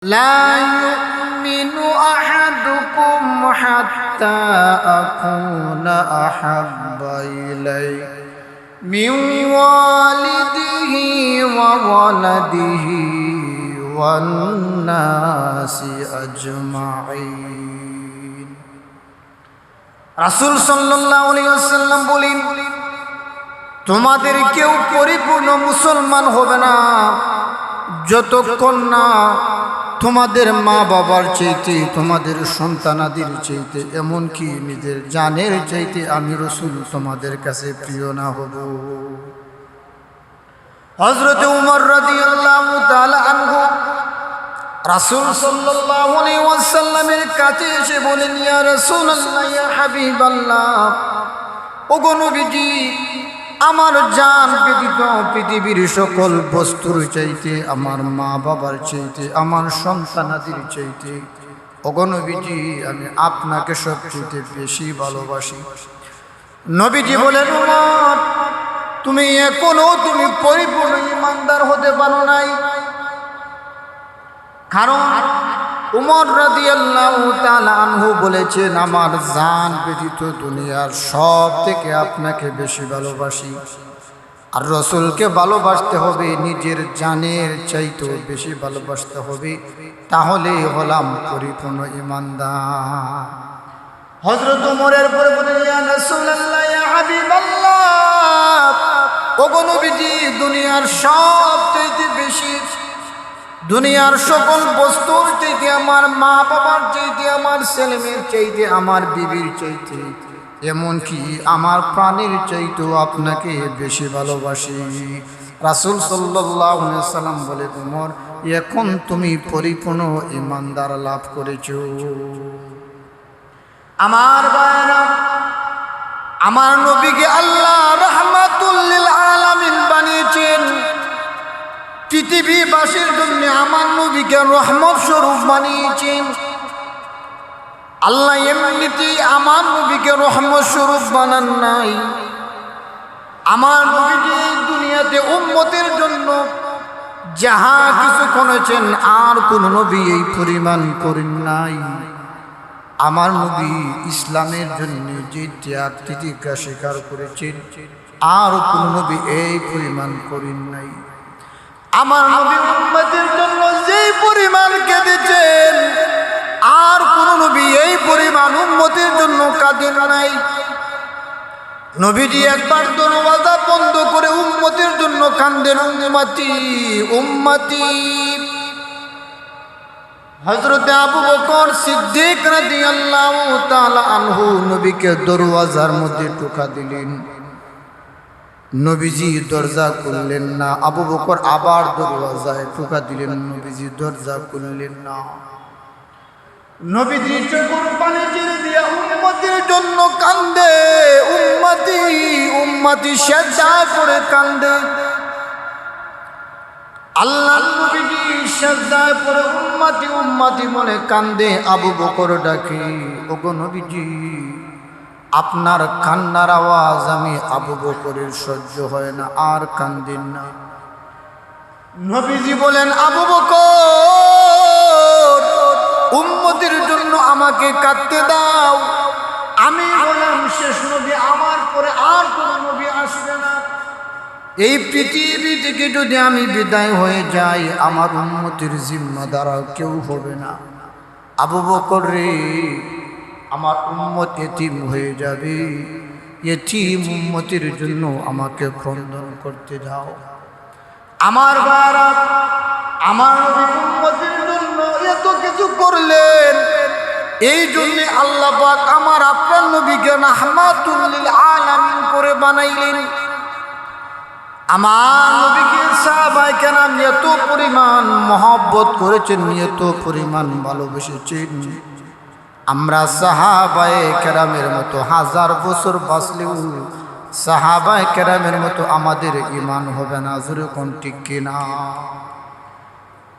لا يؤمن أحدكم حتى أكون أحب إليه من والده وولده والناس أجمعين। রাসূল সাল্লাল্লাহু আলাইহি ওয়াসাল্লাম বলেন, তোমাদের কেউ পরিপূর্ণ মুসলমান হবে না যতক্ষণ না তোমাদের মা বাবার চাইতে, তোমাদের সন্তানাদির চাইতে, এমনকি নিজের জানের চাইতে আমি রাসূল তোমাদের কাছে প্রিয় না হব। হযরত উমর রাদিয়াল্লাহু তাআলা আনহু রাসূল সাল্লাল্লাহু আলাইহি ওয়াসাল্লামের কাছে এসে বলেন, ইয়া রাসূলুল্লাহ, ইয়া হাবিবাল্লাহ, ওগো নবীজি, আমার জান ব্যতীত পৃথিবীর সকল বস্তুর চাইতে, আমার মা বাবার চাইতে, আমার সন্তানাদির চাইতে, ওগো নবীজি, আমি আপনাকে সবচেয়ে বেশি ভালোবাসি। নবীজি বলেন, উমর, তুমি পরিপূর্ণ ঈমানদার হতে পারো নাই। কারণ উমর রাদিয়াল্লাহু তাআলা আনহু বলেছেন, আমার জান ব্যতীত দুনিয়ার সব থেকে আপনাকে বেশি ভালোবাসি। আর রাসূলকে ভালোবাসতে হবে নিজের জানের চাইতেও বেশি ভালোবাসতে হবে, তাহলেই হলাম পরিপূর্ণ ঈমানদার। হযরত উমরের পরে বলেন, ইয়া রাসূলুল্লাহ, ইয়া হাবিবাল্লাহ, ওগো নবীজি, দুনিয়ার সব চাইতে বেশি, দুনিয়ার সকল বস্তুর চাইতে, আমার মা বাবার চাইতে, আমার ছেলে মেয়ের চাইতে, আমার বিবির চাইতে, এমনকি আমার প্রাণের চাইতেও আপনাকে বেশি ভালোবাসি। রাসূল সাল্লাল্লাহু আলাইহি ওয়াসাল্লাম বলে, উমর, এখন তুমি পরিপূর্ণ ঈমানদার লাভ করেছো। আমার ভাইরা, আমার নবীকে আল্লাহ রাহমাতুল লিল আলামিন বানিয়েছেন। পৃথিবীবাসীর জন্য আমার নবীকে রহমত স্বরূপ বানিয়েছেন। আল্লাহ এমনিতেই আমার নবীকে রহমত স্বরূপ বানান নাই। আমার নবীজি দুনিয়াতে উম্মতের জন্য যাহা কিছু করেছেন, আর কোন নবী এই পরিমাণ করেন নাই। আমার নবী ইসলামের জন্য যে ত্যাগ তিতিক্ষা স্বীকার করেছেন, আর কোন নবী এই পরিমাণ করেন নাই। আমার নবী উম্মতের জন্য যেই পরিমাণ কেঁদেছেন, আর কোন নবী এই পরিমাণ উম্মতের জন্য কাঁদেন নাই। নবীজি একবার দরওয়াজা বন্ধ করে উম্মতের জন্য কাঁদেন, উম্মতি উম্মতি। হযরত আবু বকর সিদ্দিক রাদিয়াল্লাহু তাআলা আনহু নবীকে দরওয়াজার মধ্যে টোকা দিলেন। নবীজি দরজা খুললেন না। আবু বকর আবার দরওয়াজায় টোকা দিলেন, নবীজি দরজা খুললেন না। নবীজি চোখের পানি ছেড়ে দিয়ে উম্মতের জন্য কান্দে, উম্মতি উম্মতি সিজদা করে কান্দে। আল্লাহর নবীজি সিজদায় পড়ে উম্মতি উম্মতি বলে কান্দে। আবু বকর ডাকে, ওগো নবীজি, আপনার কান্নার আওয়াজ আমি আবু বকরের সহ্য হয় না, আর কান্দেন না। নবীজি বলেন, আবু বকর, উম্মতের জন্য আমাকে কাঁদতে দাও। আমি হলাম শেষ নবী, আমার পরে আর কোন নবী আসবে না। এই পৃথিবী থেকে যদি আমি বিদায় হয়ে যাই, আমার উম্মতের জিম্মাদার কেউ হবে না। আবু বকর রে, আমার উম্মত এতিম হয়ে যাবে, এতিম উম্মতের জন্য আমাকে ক্রন্দন করতে দাও। আমার বারা, আমার নবী উম্মতের জন্য এত কিছু করলেন, এই জন্য আল্লাহ পাক আমার আপনার নবীকে রাহমাতুল লিল আলামিন করে বানাইলেন। আমার নবীকে সাহাবায়ে কেরাম এত পরিমাণ মহব্বত করেছেন, এত পরিমাণ ভালোবেসেছেন। আমরা সাহাবায়ে কেরামের মতো হাজার বছর বাঁচলেও সাহাবায়ে কেরামের মতো আমাদের ঈমান হবে না। জোরে কোন ঠিক কিনা?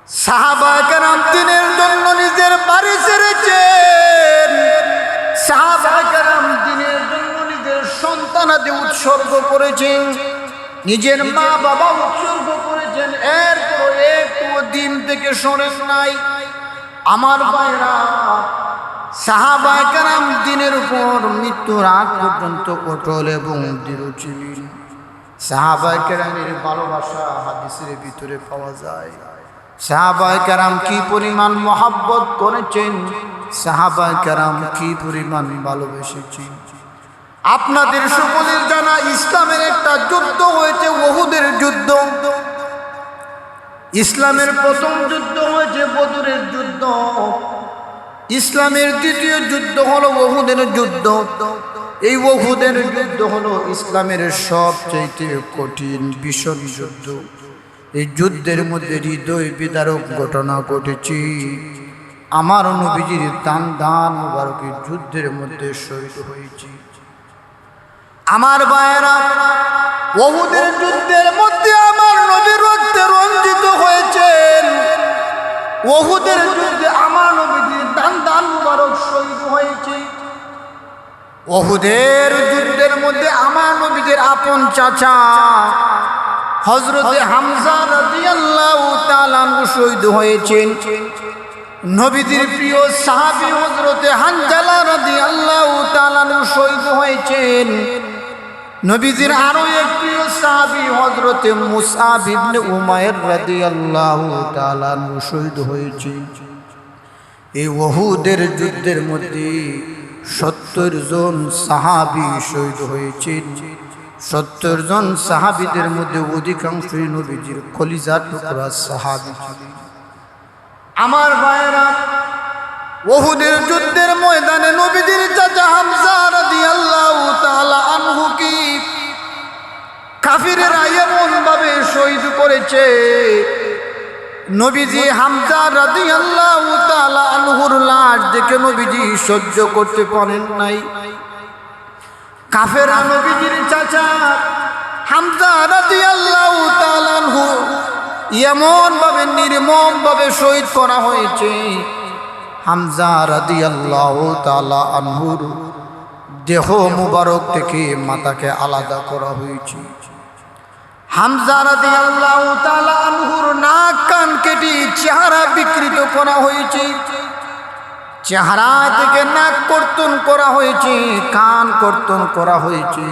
সাহাবায়ে কেরাম দিনের জন্য নিজের বাড়ি ছেড়েছেন। সাহাবায়ে কেরাম দিনের জন্য নিজের সন্তানাদি উৎসর্গ করেছেন, নিজের মা বাবা উৎসর্গ করেছেন। এরপর একটু দিন থেকে সরেন নাই। আমার ভাইরা, সাহাবায়ে কেরাম দিনের উপর মৃত্যুর আগ পর্যন্ত অটল এবং দৃঢ় ছিলেন। সাহাবায়ে কেরামের ভালোবাসা হাদিসের ভিতরে পাওয়া যায়। সাহাবায়ে কেরাম কি পরিমাণ মহব্বত করেছেন, সাহাবায়ে কেরাম কি পরিমাণ ভালোবেসেছেন। আপনাদের সকলের জানা ইসলামের একটা যুদ্ধ হয়েছে, উহুদের যুদ্ধ। ইসলামের প্রথম যুদ্ধ হয়েছে বদরের যুদ্ধ। ইসলামের দ্বিতীয় যুদ্ধ হলো উহুদের যুদ্ধ। এই উহুদের যুদ্ধ হলো ইসলামের সবচেয়ে কঠিন ভীষণ যুদ্ধ। এই যুদ্ধের মধ্যে হৃদয় বিদারক ঘটনা ঘটেছে। আমার নবীজির দান মুবারকের যুদ্ধের মধ্যে শহীদ হয়েছে। আমার ভাইয়েরা, উহুদের যুদ্ধের মধ্যে আমার নবী রক্তে রঞ্জিত হয়েছেন। উহুদের যুদ্ধে আমার নবীজির দান মুবারক শহীদ হয়েছে। উহুদের যুদ্ধের মধ্যে আমার নবীজির আপন চাচা হযরতে হামজা রাদিয়াল্লাহু তাআলা আনহু শহীদ হয়েছেন। নবীজির প্রিয় সাহাবী হযরতে হানজালা রাদিয়াল্লাহু তাআলা আনহু শহীদ হয়েছেন। নবীজির আরো এক প্রিয় সাহাবী হযরতে মুসআব ইবনে উমাইর রাদিয়াল্লাহু তাআলা আনহু শহীদ হয়েছে। এই উহুদের যুদ্ধের মধ্যে 70 জন সাহাবী শহীদ হয়েছেন। 70 জন সাহাবীদের মধ্যে অধিকাংশই নবীজির কলিজার টুকরা সাহাবী ছিলেন। আমার ভাইয়েরা, উহুদের যুদ্ধের ময়দানে নবীজির চাচা হামজা রাদিয়াল্লাহু তাআলা আনহু কি কাফিরেরা এমন ভাবে শহীদ করেছে, নবীজি হামজা রাদিয়াল্লাহু তাআলা আনহুর লাশ দেখে নবীজি সহ্য করতে পারেন নাই। কাফেররা নবীজির চাচা হামজা রাদিয়াল্লাহু তাআলা আনহু এমন ভাবে নির্মম ভাবে শহীদ করা হয়েছে। হামজা রাদিয়াল্লাহু তাআলা আনহুর দেহ মুবারক থেকে মাথাকে আলাদা করা হয়েছে। হামজা রাদিয়াল্লাহু তাআলা আনহুর নাক কান কেটে চেহারা বিকৃত করা হয়েছে। চেহারা থেকে নাক কর্তন করা হয়েছে, কান কর্তন করা হয়েছে।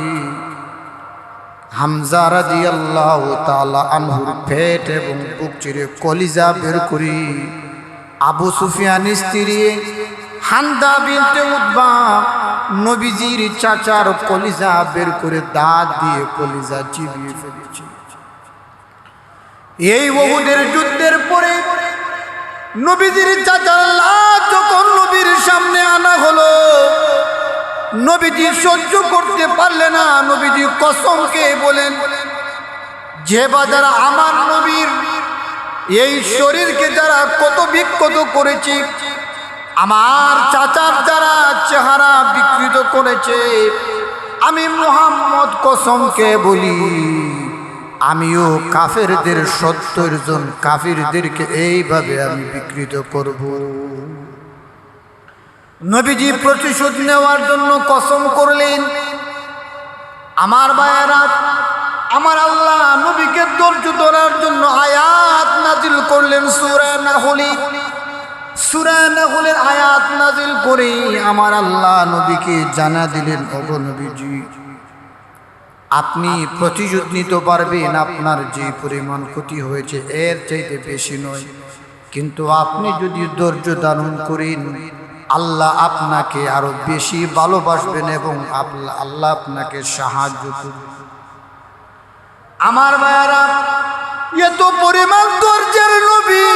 হামজা রাদিয়াল্লাহু তাআলা আনহুর পেট এবং বুক চিরে কলিজা বের করে আবু সুফিয়ানের স্ত্রী হান্দা বিনতে উতবা নবীজির চাচার কলিজা বের করে দাঁত দিয়ে কলিজা চিবিয়ে ফেলেছে। এই উহুদের যুদ্ধের পরে নবীজির চাচার লাশ যখন নবীর সামনে আনা হলো, নবীজি সহ্য করতে পারলে না। নবীজি কসমকে বলেন, যে যারা আমার নবীর এই শরীরকে যারা কত বিকৃত করেছে, আমার চাচার যারা চেহারা বিকৃত করেছে, আমি মুহাম্মদ কসমকে বলি আমিও কাফেরদের 70 জন কাফিরদেরকে এইভাবে আমি বিকৃত করব। নবীজি প্রতিশোধ নেওয়ার জন্য কসম করলেন। আমার ভাইয়েরা, আমার আল্লাহ নবীকে ধৈর্য ধরার জন্য আয়াত নাজিল করলেন সূরা নাহলে। সূরা নাহলের আয়াত নাজিল করে আমার আল্লাহ নবীকে জানা দিলেন, ওগো নবীজি, আপনি প্রতিশোধ নিতে পারবেন। আপনার যে পরিমাণ ক্ষতি হয়েছে এর চাইতে বেশি নয়, কিন্তু আপনি যদি ধৈর্য ধারণ করেন আল্লাহ আপনাকে আরো বেশি ভালোবাসবেন এবং আল্লাহ আপনাকে সাহায্য করবেন। আমার ভাইয়েরা, এত পরিমাণ ধৈর্যের নবী,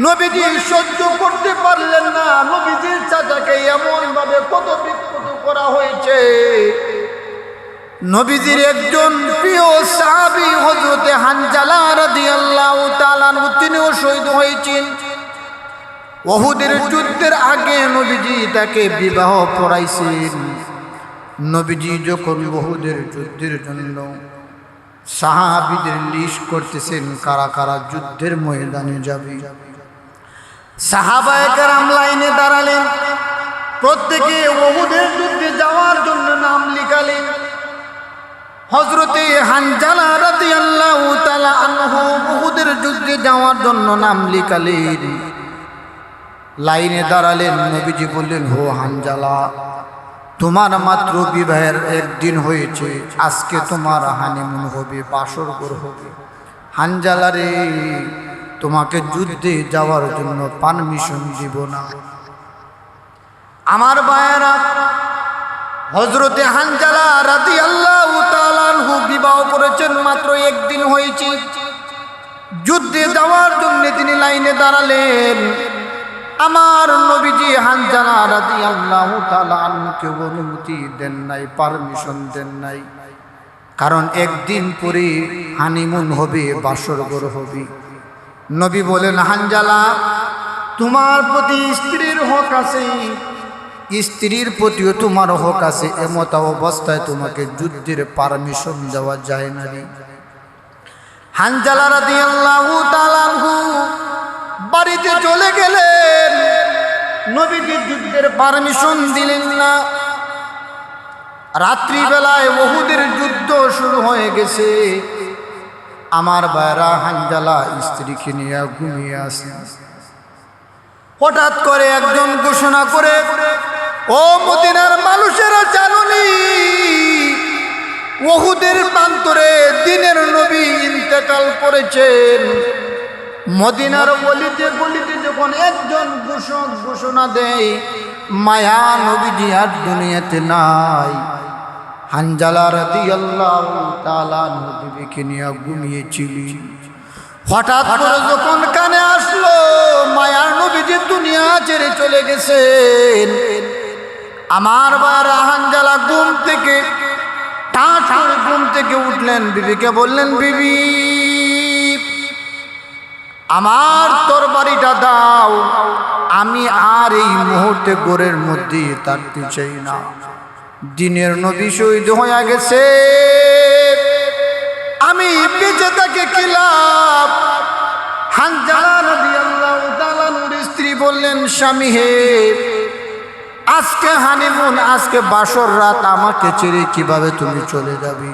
নবীজি সহ্য করতে পারলেন না। নবীজির চাচাকে এমন ভাবে কত বিকৃত করা হয়েছে। নবীজির একজন প্রিয় সাহাবী হযরতে হানজালা রাদিয়াল্লাহু তাআলা আনহু তিনিও শহীদ হয়েছেন। উহুদের যুদ্ধের আগে নবীজি তাকে বিবাহ পড়াইছেন। নবীজি যখন উহুদের যুদ্ধের জন্য সাহাবীদের লিস্ট করতেছেন কারা কারা যুদ্ধের ময়দানে যাবে, সাহাবায়ে কেরাম লাইনে দাঁড়ালেন। প্রত্যেকে উহুদের যুদ্ধে যাওয়ার জন্য নাম লিখালেন। হযরতে হানজালা রাদিয়াল্লাহু তাআলা আনহু উহুদের যুদ্ধে যাওয়ার জন্য নাম লিখালেন। লাইনে দাঁড়ালেন। নবীজি বললেন, হো হানজালা, তোমার মাত্র বিবাহের একদিন হয়েছে, আজকে তোমার হানিমুন হবে, বাসর ঘর হবে। হানজালা রে, তোমাকে যুদ্ধে যাওয়ার জন্য পারমিশন দিব না। আমার ভাইয়েরা, হযরতে হানজালা রাদিয়াল্লাহু তাআলা আনহু বিবাহ করেছেন, মাত্র একদিন হয়েছে। যুদ্ধে যাওয়ার জন্য তিনি লাইনে দাঁড়ালেন। আমার নবীজি হানজালা রাদিয়াল্লাহু তাআলা আনহুকে অনুমতি দেন নাই, পারমিশন দেন নাই। কারণ একদিন পরে হানিমুন হবে, বাসর ঘর হবে। নবী বলেন, হানজালা, তোমার প্রতি স্ত্রীর হক আছে, স্ত্রীর প্রতিও তোমার হক আছে। এমত অবস্থায় তোমাকে যুদ্ধের পারমিশন দেওয়া যায় না রে। হানজালা রাদিয়াল্লাহু তাআলা আনহু বাড়িতে চলে গেলেন। নবীজি যুদ্ধের পারমিশন দিলেন না। রাত্রিবেলায় উহুদের যুদ্ধ শুরু হয়ে গেছে। আমার ভাইরা, হানজালা স্ত্রীকে নিয়ে ঘুমিয়ে আছে। হঠাৎ করে একজন ঘোষণা করে, ও মদিনার মানুষেরা, জানুনি উহুদের প্রান্তরে দিনের নবী ইন্তেকাল করেছেন। মদিনার গলিতে গলিতে যখন একজন ঘোষণা দেয়, মায়া নবীজি আর দুনিয়াতে নাই। হানজালা রাদিয়াল্লাহু তাআলা নবীকে নিয়ে ঘুমিয়েছিলেন। হঠাৎ করে যখন কানে আসলো মায়ার নবীজি দুনিয়া ছেড়ে চলে গেছেন, আমার বাবা হানজালা ঘুম থেকে উঠলেন। বিবিকে বললেন, বিবি, আমার তরবারিটা দাও, আমি আর এই মুহূর্তে ঘরের মধ্যে থাকতে চাই না। দিনের নবী শহীদ হয়ে গেছে, আমি বেঁচে থাকি কি লাভ? হানজালা রাদিয়াল্লাহু তাআলা নূর স্ত্রী বললেন, স্বামী হে, আজকে হানিমুন, আজকে বাসর রাত, আমাকে ছেড়ে কিভাবে তুমি চলে যাবে?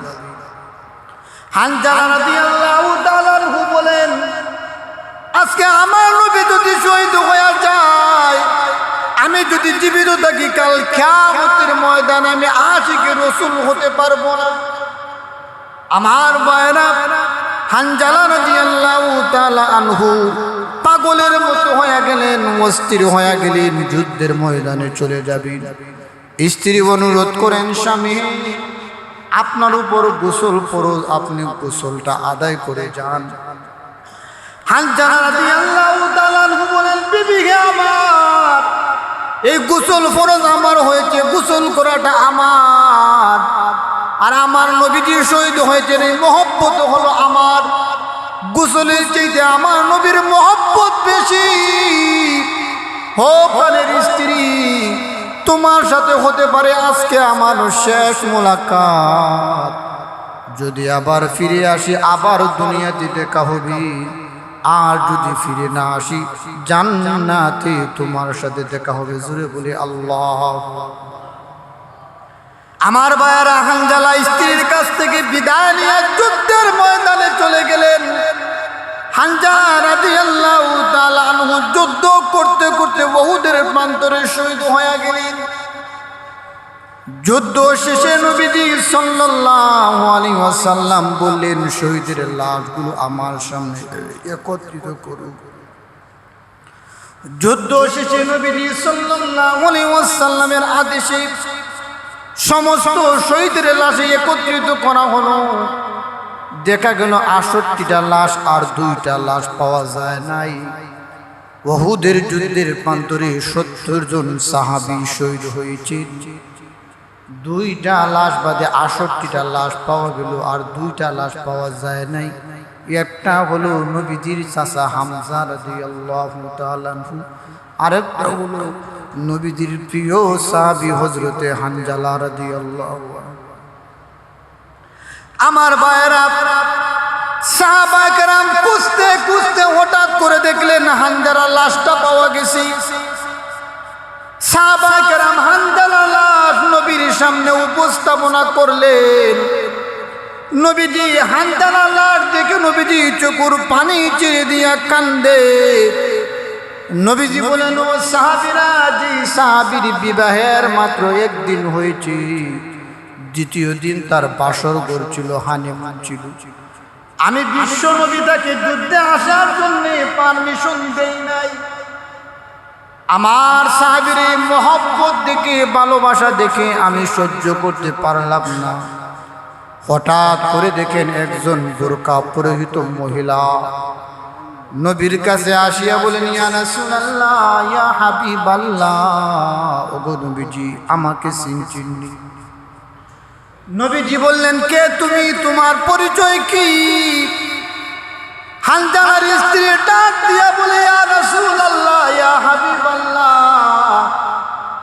হানজালা রাদিয়াল্লাহু তাআলা বলেন, আজকে আমার নবী যদি শহীদ হয়ে যায়, আমি যদি জীবিত থাকি, কাল কিয়ামতের ময়দানে আমি আশিকে রাসূল হতে পারবো না। আমার ভাইরা, হানজালা রাদিয়াল্লাহু তাআলা আনহু পাগলের মতো হয়ে গেলেন, অস্থির হয়ে গেলেন, যুদ্ধের ময়দানে চলে যাবেন। স্ত্রী অনুরোধ করেন, স্বামী, আপনার উপর গোসল ফরজ, আপনি গোসলটা আদায় করে যান। হানজালা রাদিয়াল্লাহু তাআলা আনহু বলেন, বিবি হে আমার, এই গোসল ফরজ আমার হয়েছে, গোসল করাটা আমার। আর আমার নবীজি শহীদ হয়েছেন, এই মহব্বত হলো আমার। গোসলের চাইতে আমার নবীর মহব্বত বেশি। হো প্রাণের স্ত্রী, তোমার সাথে হতে পারে আজকে আমার শেষ মোলাকাত। যদি আবার ফিরে আসি, আবার দুনিয়াতে দেখা হবে। আর যদি ফিরে না আসি, জান্নাতে তোমার সাথে দেখা হবে। জোরে বলি আল্লাহ। আমার ভাইয়েরা, হানজালা স্ত্রীর কাছ থেকে বিদায় নিয়ে যুদ্ধের ময়দানে চলে গেলেন। হানজালা রাদিয়াল্লাহু তাআলা আনহু যুদ্ধ করতে করতে উহুদের প্রান্তরে শহীদ হয়ে গেলেন। যুদ্ধ শেষে নবীজি সাল্লাল্লাহু আলাইহি ওয়াসাল্লাম বললেন, শহীদের লাশগুলো আমার সামনে একত্রিত করুন। যুদ্ধ শেষে নবীজি সাল্লাল্লাহু আলাইহি ওয়াসাল্লামের আদেশে সমস্ত শহীদের লাশ একত্রিত করা হলো। দেখা গেল 68টা লাশ আর 2টা লাশ পাওয়া যায় নাই। উহুদের যুদ্ধের প্রান্তরে 70 জন সাহাবী শহীদ হয়েছে। 2টা লাশ বাদে 68টা লাশ পাওয়া গেল, আর 2টা লাশ পাওয়া যায় নাই। একটা হলো নবীজির চাচা হামজা রাদিয়াল্লাহু তাআলা আনহু, আরেকটা হলো নবীজির প্রিয় সাহাবী হযরতে হানজালা রাদিয়াল্লাহু আনহু। আমার ভাইয়েরা, সাহাবা কেরাম খুঁজতে খুঁজতে হঠাৎ করে দেখলেন হানজালার লাশটা পাওয়া গেছে। সাহাবা কেরাম হানজালার লাশ নবীর সামনে উপস্থাপনা করলেন। নবীজি হানজালার লাশ দেখে নবীজি চোখের পানি ছেড়ে দিয়া কান্দে। নবীজি বলেন, ও সাহাবীরা, জি সাহাবীর বিবাহের মাত্র একদিন হয়েছে, দ্বিতীয় দিন তার বাসর ঘর ছিল, হানিমুন ছিল। আমি বিশ্ব নবী তাকে যুদ্ধে আসার জন্য পারমিশন দেই নাই। আমার সাহাবীর মহব্বত দেখে, ভালোবাসা দেখে আমি সহ্য করতে পারলাম না। হঠাৎ করে দেখেন একজন বোরকা পরিহিত মহিলা নবীর কাছে আসিয়া বলেন, ইয়া রাসূলুল্লাহ, ইয়া হাবিবাল্লাহ, ওগো নবীজি, আমাকে চিননি। নবীজি বললেন, কে তুমি, তোমার পরিচয় কি? হানজালার স্ত্রী ডাক দিয়া বলে, ইয়া রাসূলুল্লাহ, ইয়া হাবিবাল্লাহ,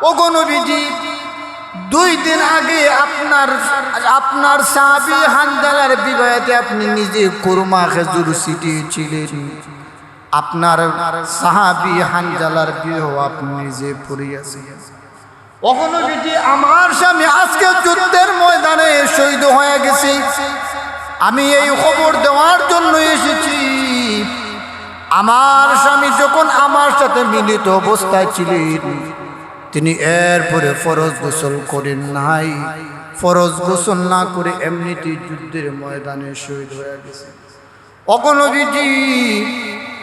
ওগো নবীজি, 2 দিন আগে আপনার সাহাবী হানজালার বিবাহেতে আপনি নিজে কুরমা খেজুর ছিটিয়েছিলেন। আপনার সাহাবী হানজালার বিবাহ আপনি নিজে পড়িয়েছিলেন। ওগো নবীজি, আমার স্বামী আজকে যুদ্ধের ময়দানে শহীদ হয়ে গেছে। আমি এই খবর দেওয়ার জন্য এসেছি। আমার স্বামী যখন আমার সাথে মিলিত অবস্থায় ছিলেন, তিনি এরপরে ফরজ গোসল করেন নাই। ফরজ গোসল না করে এমনিতেই যুদ্ধের ময়দানে শহীদ হয়ে গেছে। ওগো নবীজি,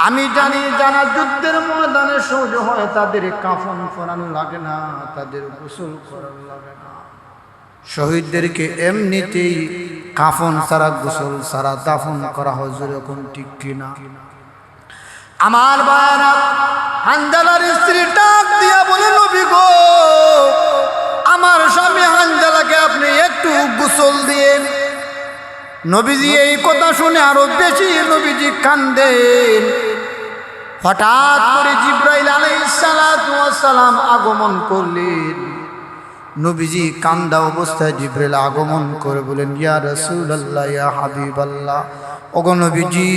আমি জানি যারা যুদ্ধের ময়দানে শহীদ হয় তাদের কাফন পরানো লাগে না, তাদের গোসল করানো লাগে না। শহীদদেরকে এমনিতেই কাফন ছাড়া, গোসল ছাড়া দাফন করা হয়, যেরকম ঠিক কিনা? আমার ভাইরা, হানজালার স্ত্রী ডাক দিয়া বলে, নবী গো, আমার স্বামী হানজালাকে আপনি একটু গোসল দিয়েন। নবীজি এই কথা শুনে আরো বেশি নবীজি কান্দেন। হঠাৎ করে জিবরাইল আলাইহিস সালাতু ওয়াস সালাম আগমন করলেন। নবীজি কান্দা অবস্থায় জিবরাইল আগমন করে বলেন, ইয়া রাসূলুল্লাহ, ইয়া হাবিবাল্লাহ, ওগো নবীজি,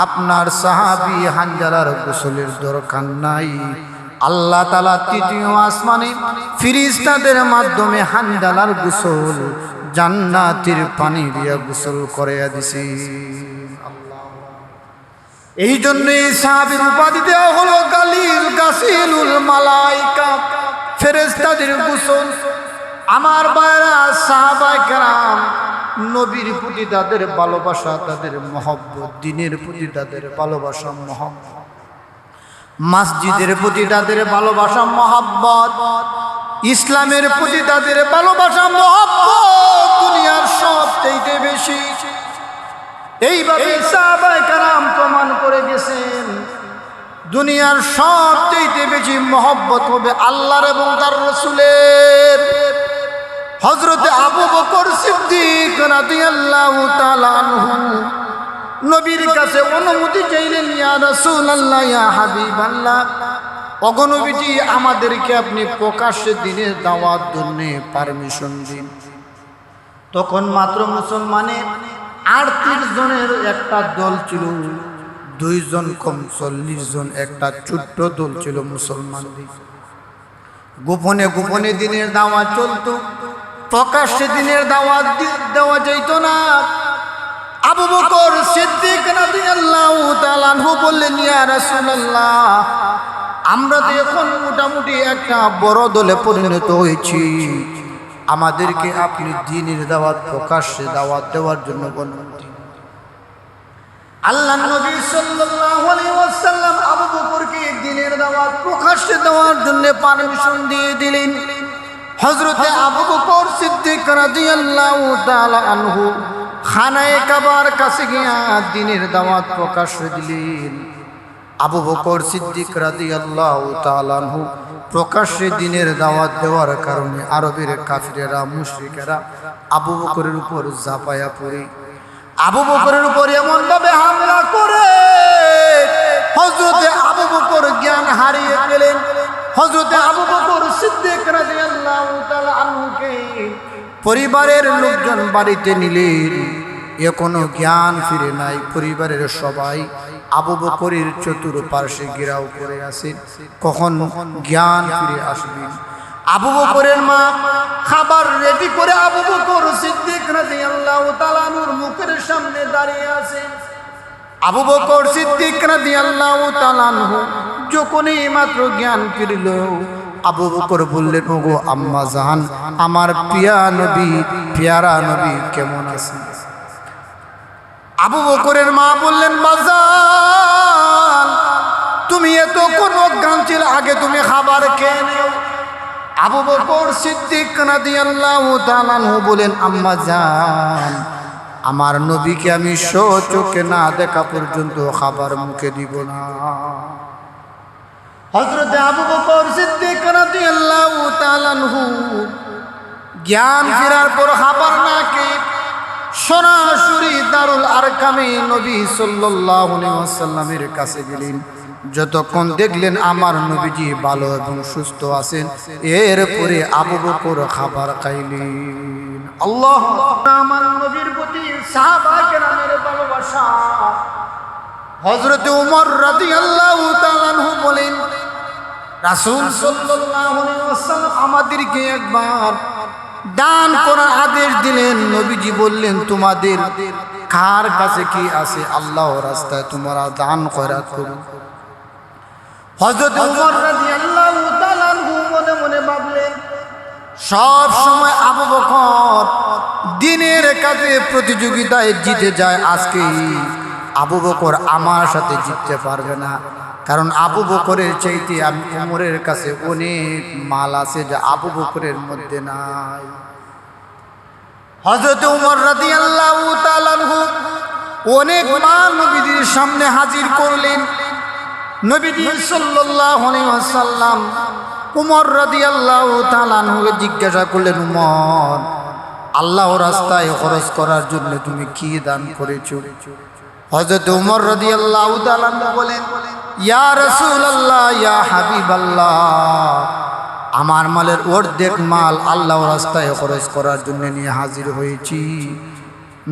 আপনার সাহাবী হানজালার গোসলের দরকার নাই। আল্লাহ তাআলা 3য় আসমানে ফেরেশতাদের মাধ্যমে হানজালার গোসল জান্নাতের পানি দিয়া গোসল করাইয়া দিছে। এই জন্য এই সাহাবীর উপাধি দেওয়া হলো গালিল গাসিলুল মালাইকা, ফেরেশতাদের গোসল। আমার ভাইরা, সাহাবায়ে কেরাম, নবীর প্রতি তাদের ভালোবাসা, তাদের মহব্বত, দ্বীনের প্রতি তাদের ভালোবাসা, মহব্বত, মসজিদের প্রতি তাদের ভালোবাসা, মহব্বত, ইসলামের প্রতি তাদের ভালোবাসা, মহব্বত দুনিয়ার সবচেয়ে বেশি। এইভাবে সাহাবায়ে কেরাম প্রমাণ করে গেছেন, দুনিয়ার সবচেয়ে বেশি মহব্বত হবে আল্লাহর এবং তার রাসূলের। হযরতে আবু বকর সিদ্দিক রাদিয়াল্লাহু তাআলা আনহু নবীর কাছে অনুমতি চাইলেন, ইয়া রাসূলুল্লাহ, ইয়া হাবিবাল্লাহ, ওগো নবীজি, আমাদেরকে আপনি প্রকাশ্যে দিনের দাওয়াত জন্য পারমিশন দিন। তখন মাত্র মুসলমানের 38 জনের একটা দল ছিল, 2 জন কম 40 জন একটা ছোট্ট দল ছিল মুসলমানদের। গোপনে গোপনে দিনের দাওয়াত চলতো, প্রকাশ্যে দিনের দাওয়াত দেওয়া যাইত না। আবু বকর সিদ্দিক রাদিয়াল্লাহু তাআলা আনহু বললেন, ইয়া রাসূলুল্লাহ, আমরা তো এখন মোটামুটি একটা বড় দলে পরিণত হয়েছি, আমাদেরকে আপনি দ্বীনের দাওয়াত, প্রকাশ্যে দাওয়াত দেওয়ার জন্য বলুন। আল্লাহর নবী সাল্লাল্লাহু আলাইহি ওয়াসাল্লাম আবু বকরকে দ্বীনের দাওয়াত প্রকাশ্যে দেওয়ার জন্য পারমিশন দিয়ে দিলেন। হযরতে আবু বকর সিদ্দিক রাদিয়াল্লাহু তাআলা আনহু খানায়ে কাবার কাছে গিয়া দ্বীনের দাওয়াত প্রকাশ্যে দিলেন। আবু বকর সিদ্দিক রাদিয়াল্লাহু তাআলা আনহু প্রকাশ্যে দ্বীনের দাওয়াত দেওয়ার কারণে আরবের কাফিরেরা, মুশরিকেরা আবু বকরের উপর ঝাঁপায়া পড়ে আবু বকরের উপর এমন ভাবে হামলা করে হযরতে আবু বকর জ্ঞান হারিয়ে গেলেন। হযরতে আবু বকর সিদ্দিক রাদিয়াল্লাহু তাআলা আনহুকে পরিবারের লোকজন বাড়িতে নিলেন, এখনো জ্ঞান ফিরে নাই। পরিবারের সবাই আবু বকরের চতুর্পার্শ্বে ঘেরাও করে আছেন, কখন জ্ঞান ফিরে আসবেন। আবু বকরের মা খাবার রেডি করে আবু বকর সিদ্দিক রাদিয়াল্লাহু তাআলা আনহুর মুখের সামনে দাঁড়িয়ে আছে। আবু বকর সিদ্দিক রাদিয়াল্লাহু তাআলা আনহু যখনই মাত্র জ্ঞান ফিরল, আবু বকর বললেন, ওগো আম্মা জান, আমার পেয়ারা নবী কেমন আছেন? আবু বকরের মা বললেন, বাজান তুমি এত কোন অজ্ঞান ছিল, আগে তুমি খাবার খেয়ে নেও। আবু বকর সিদ্দিক রাদিয়াল্লাহু তাআলা আনহু বলেন, আম্মা জান, আমার নবীকে আমি চোখে না দেখা পর্যন্ত খাবার মুখে দিব না। হযরত আবু বকর সিদ্দিক রাদিয়াল্লাহু তাআলা আনহু জ্ঞান ফেরার পর খাবার না খেয়ে সরাসরি দারুল আরকামে নবী সাল্লাল্লাহু আলাইহি ওয়াসাল্লামের কাছে গেলেন। যতক্ষণ দেখলেন আমার নবীজি ভালো এবং সুস্থ আছেন, এরপরে আবু বকর খাবার খাইলেন। আল্লাহ, আমার নবীর প্রতি সাহাবা কেরামের ভালোবাসা। হযরত ওমর রাদিয়াল্লাহু তাআলা আনহু বলেন, রাসূল সাল্লাল্লাহু আলাইহি ওয়াসাল্লাম আমাদেরকে একবার দান করার আদেশ দিলেন। নবীজি বললেন, তোমাদের কার কাছে কি আছে, আল্লাহর রাস্তায় তোমরা দান খয়রাত করো। হযরত ওমর রাদিয়াল্লাহু তাআলা আনহু মনে মনে ভাবলেন, সব সময় আবু বকর দ্বীনের কাজে প্রতিযোগিতায় জিতে যায়, আজকে আবু বকর আমার সাথে জিততে পারবে না, কারণ আবু বকরের চাইতে আমি ওমরের কাছে অনেক মাল আছে যা আবু বকরের মধ্যে নাই। হযরত ওমর রাদিয়াল্লাহু তাআলা আনহু অনেক মাল নবীজির সামনে হাজির করলেন। নবীজি সাল্লাল্লাহু আলাইহি ওয়াসাল্লাম ওমর রাদিয়াল্লাহু তাআলা আনহুকে জিজ্ঞাসা করলেন, ওমর, আল্লাহর রাস্তায় খরচ করার জন্য তুমি কি দান করেছো? হযরত ওমর রাদিয়াল্লাহু তাআলা আনহু বলেন, ইয়া রাসূলুল্লাহ, ইয়া হাবিবাল্লাহ, আমার মালের অর্ধেক মাল আল্লাহর রাস্তায় খরচ করার জন্য নিয়ে হাজির হয়েছি।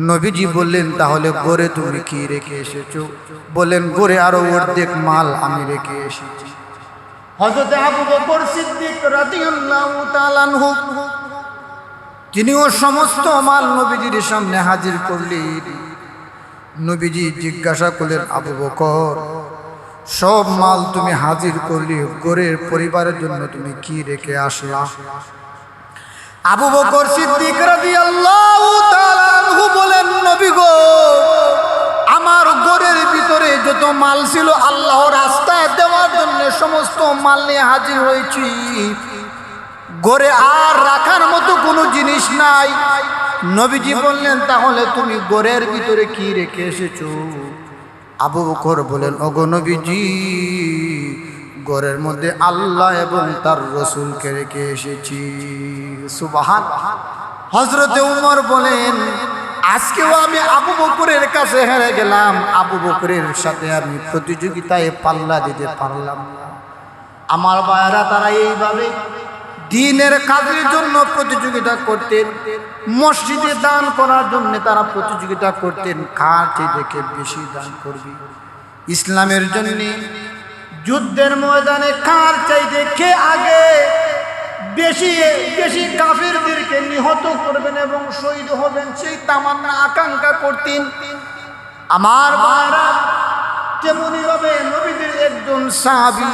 নবীজি বললেন, তাহলে ঘরে তুমি কি রেখে এসেছো? বলেন, ঘরে আরো অর্ধেক মাল আমি রেখে এসেছি। হযরত আবু বকর সিদ্দিক রাদিয়াল্লাহু তাআলা আনহু তিনিও সমস্ত মাল নবীজির সামনে হাজির করলেন। নবীজি জিজ্ঞাসা করলেন, আবু বকর, সব মাল তুমি হাজির করলে, ঘরের পরিবারের জন্য তুমি কি রেখে আসলা? আবু বকর সিদ্দিক রাদিয়াল্লাহু তাআলা আনহু বলেন, নবী গো, আমার ঘরের ভিতরে যত মাল ছিল আল্লাহর রাস্তায় দেওয়ার জন্য সমস্ত মাল নিয়ে হাজির হয়েছি, ঘরে আর রাখার মতো কোনো জিনিস নাই। নবীজি বললেন, তাহলে তুমি ঘরের ভিতরে কি রেখে এসেছো? আবু বকর বলেন, ওগো নবীজি, ঘরের মধ্যে আল্লাহ এবং তার রাসূলকে রেখে এসেছি। সুবহানাল্লাহ। হযরত ওমর বলেন, আজকেও আমি আবু বকরের কাছে হেরে গেলাম, আবু বকরের সাথে আমি প্রতিযোগিতায় পাল্লা দিতে পারলাম না। আমার ভাইয়েরা, তারা এইভাবে দ্বীনের কাজের জন্য প্রতিযোগিতা করতেন, মসজিদে দান করার জন্য তারা প্রতিযোগিতা করতেন, কার থেকে বেশি দান করবে। ইসলামের জন্য যুদ্ধের ময়দানে কার চাইতে কে আগে বেশি বেশি কাফিরদেরকে নিহত করবেন এবং শহীদ হবেন, সেই তামান্না আকাঙ্ক্ষা করতেন। আমার ভাইরা, তেমনি ভাবে নবীদের একজন সাহাবী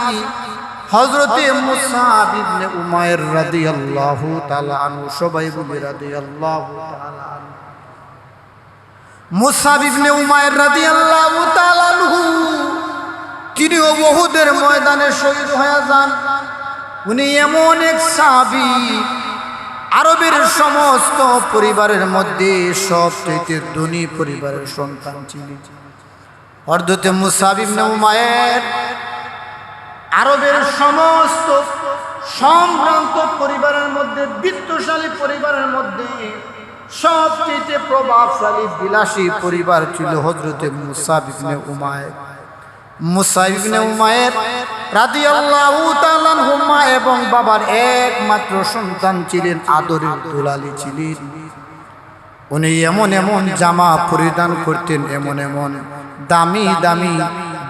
হযরতে মুসআব ইবনে উমাইর রাদিয়াল্লাহু তাআলা আনহু, সবাই বলে রাদিয়াল্লাহু তাআলা আনহু। মুসআব ইবনে উমাইর রাদিয়াল্লাহু তাআলা আনহু তিনি উহুদের ময়দানে শহীদ হয়ে যান। উনি এমন এক সাহাবী, আরবের সমস্ত পরিবারের মধ্যে সবচেয়ে ধনী পরিবারের সন্তান ছিলেন। হযরতে মুসআব ইবনে উমাইর আরবের সমস্ত সম্ভ্রান্ত পরিবারের মধ্যে, বিত্তশালী পরিবারের মধ্যে সবচেয়ে প্রভাবশালী বিলাসী পরিবার ছিল হযরতে মুসআব ইবনে উমাইর। মুসআব ইবনে উমাইর রাদিয়াল্লাহু তাআলা আনহু এবং বাবার একমাত্র সন্তান ছিলেন, আদরের দুলালি ছিলেন। উনি এমন এমন জামা পরিধান করতেন, এমন এমন দামি দামি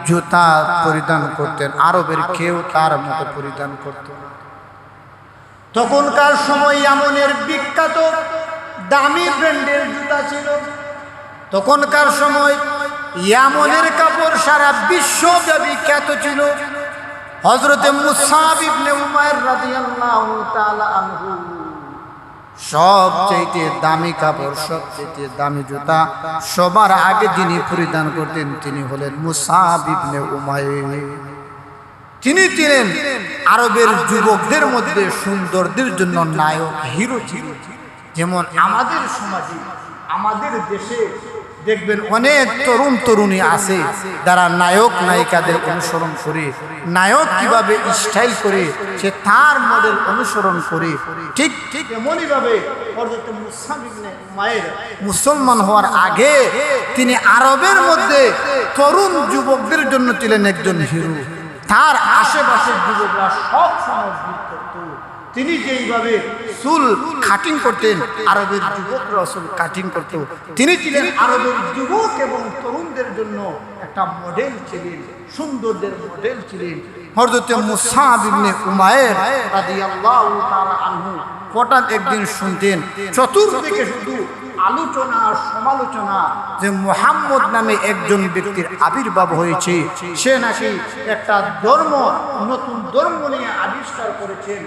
জুতা পরিধান করতেন, আরবের কেউ তার মতো পরিধান করত। তখনকার সময় ইয়ামনের বিখ্যাত দামি ব্র্যান্ডের জুতা ছিল। তখনকার সময় ইয়ামনের কাপড় সারা বিশ্বব্যাপী খ্যাত ছিল। হযরতে মুসআব ইবনে উমাইর রাদিয়াল্লাহু তাআলা আনহু সবচেয়ে দামি কাপড়, সবচেয়ে দামি জুতা সবার আগে যিনি পরিধান করতেন তিনি হলেন মুসআব ইবনে উমাইর। তিনি ছিলেন আরবের যুবকদের মধ্যে সুন্দরদের জন্য নায়ক, হিরো ছিল। যেমন আমাদের সমাজে, আমাদের দেশে দেখবেন অনেক তরুণ তরুণী আছে যারা নায়ক নায়িকাদের অনুসরণ করে, নায়ক কিভাবে স্টাইল করে সে তার মডেল অনুসরণ করে। ঠিক ঠিক এমনই ভাবে হযরত মুসআব ইবনে উমাইর মুসলমান হওয়ার আগে তিনি আরবের মধ্যে তরুণ যুবকদের জন্য ছিলেন একজন হিরো। তার আশেপাশের যুবকরা সব সময় করত। তিনি যেইভাবে চুল কাটিং করতেন আরবের যুবকরা চুল কাটিং করত। তিনি ছিলেন আরবের যুবক এবং তরুণদের জন্য একটা মডেল ছিলেন, সুন্দরদের মডেল ছিলেন। হযরত মুসআব ইবনে উমাইর রাদিয়াল্লাহু তাআলা আনহু হঠাৎ একদিন শুনতেন চতুর্দিকে শুধু আলোচনা আর সমালোচনা যে মুহাম্মদ নামে একজন ব্যক্তির আবির্ভাব হয়েছে, সে নাকি একটা ধর্ম, নতুন ধর্ম নিয়ে আবিষ্কার করেছেন।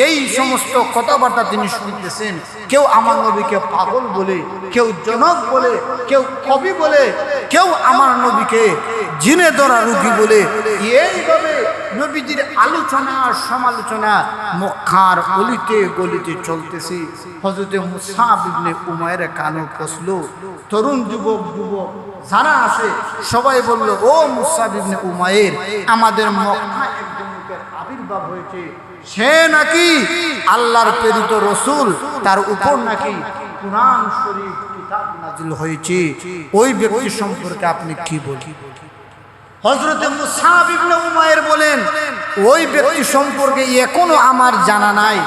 এই সমস্ত কথাবার্তা তিনি শুনতেছেন। কেউ আমার নবীকে পাগল বলে, কেউ জনক বলে, কেউ কবি বলে, কেউ আমার নবীকে জিনে ধরা রোগী বলে। এইভাবে নবীজির আলোচনা আর সমালোচনা মক্কার অলিতে গলিতে চলতেছে। হযরত মুসআব ইবনে উমাইর কানে পৌঁছলো। তরুণ যুবক যারা আছে সবাই বলল, ও মুসআব ইবনে উমাইর, আমাদের মক্কায় একজন লোকের আবির্ভাব হয়েছে, সে নাকি আল্লাহর প্রেরিত রাসূল, তার উপর নাকি কুরআন শরীফ কিতাব নাযিল হয়েছে। ওই ব্যক্তি সম্পর্কে আপনি কি বলেন? হযরত মুসআব ইবনে উমাইর বলেন, ওই ব্যক্তি সম্পর্কে এখনো আমার জানা নাই।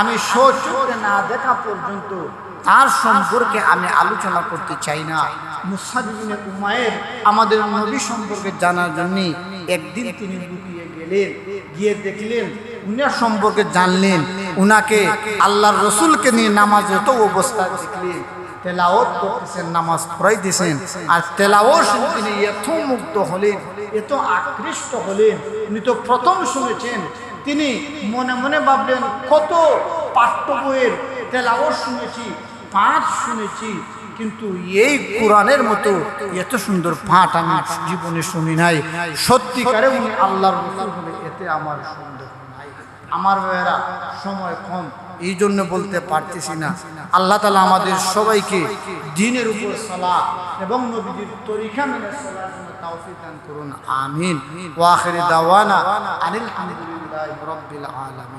আমি সচক্ষে না দেখা পর্যন্ত তার সম্পর্কে আমি আলোচনা করতে চাই না। মুসআব ইবনে উমাইর আমাদের নবী সম্পর্কে জানার জন্য একদিন তিনি লুকিয়ে গেলেন, গিয়ে দেখলেন, উনার সম্পর্কে জানলেন। উনাকে আল্লাহর রাসূলকে নিয়ে নামাজরত অবস্থায় দেখলেন, তেলাওয়াত করতেছেন, নামাজ পড়াইতেছেন। আর তেলাওয়াত শুনে তিনি এত মুগ্ধ হলেন, এত আকৃষ্ট হলেন। উনি তো প্রথম শুনেছেন, তিনি মনে মনে ভাবলেন কত পাঠ্য বইয়ের তেলাওয়াত শুনেছি, পাঠ শুনেছি, কিন্তু এই কোরআনের মতো এত সুন্দর পাঠ আমি জীবনে শুনি নাই। সত্যিকারে উনি আল্লাহর রাসূল বলে, এতে আমার সন্দেহ নাই। আমার ভাইয়েরা, সময় কম, এই জন্য বলতে পারতেছি না। আল্লাহ তাআলা আমাদের সবাইকে দ্বীনের উপর সালাত এবং নবীজির তরিকা মেনে চলার জন্য তৌফিক দান করুন। আমিন। ওয়া আখিরি দাওয়ানা আনিল হামদুলিল্লাহি রাব্বিল আলামিন।